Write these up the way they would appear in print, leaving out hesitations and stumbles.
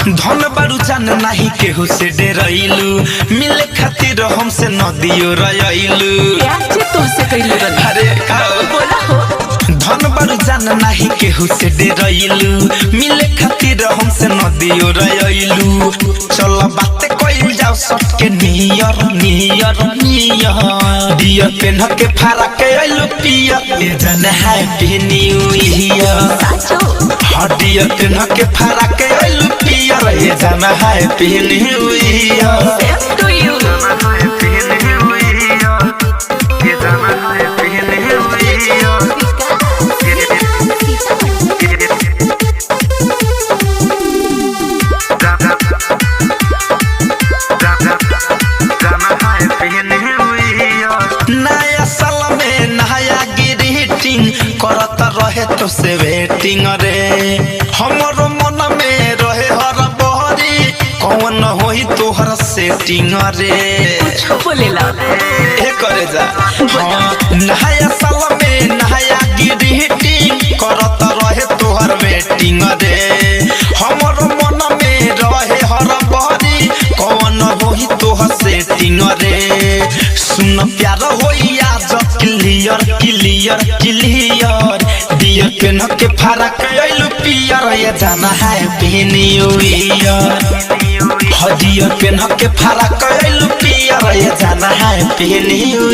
धन बारू जान नहीं केहू से डरैलू मिले खातिर हमसे नदियो रयलू अरे बोला हो धन बारू जान नहीं केहू से डरैलू मिले खातिर हमसे नदियो रयलू चल बात कइल जाओ सबके नियर नियर नियर डियर पेन के फारा के आइलू पियर ये जन हैप्पी न्यू ईयर डियर पेन के फारा के आइलू पियर ये जन happy new year same to you नया साल में नया ग्रीटिंग करत रहे तो से वेटिंग रे हमरो मन में रहे हर बहरी कौन होई तोहर सेटिंग रे बोलेला ए करे जा नया साल में नया ग्रीटिंग करत रहे तोहर वेटिंग रे हमरो मन में रहे हर बहरी कौन होई तोहर सेटिंग रे सुन प्यार होई आज क्लियर क्लियर क्लियर डियर पेन के फारा कइलू पियर ये जाना हैप्पी न्यू ईयर डियर पेन के फारा कइलू पियर ये जाना हैप्पी न्यू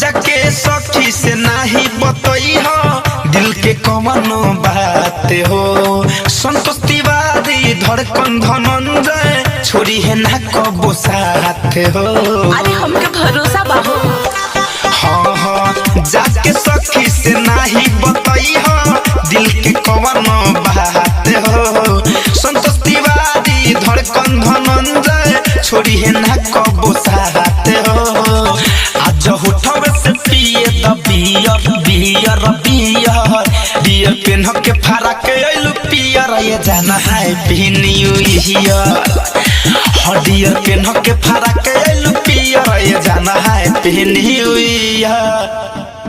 जाके सखी से नहीं बतई हो दिल के कवनो बात हो संतोष तिवारी धड़कन धनंजय छोरी है ना कबो साथ हो अरे हमके भरोसा बाहो हाँ हाँ जाके सखी से नहीं बतई हो दिल के कवनो बात हो संतोष तिवारी धड़कन धनंजय छोरी है ना कबो साथ हो आज उठवे से पिए द बियर बियर बियर डियर पेन के फारा के आइलू पियर ये जाना हैप्पी न्यू ईयर डियर पेन के फारा के आइलू पियर ये जाना हैप्पी न्यू ईयर।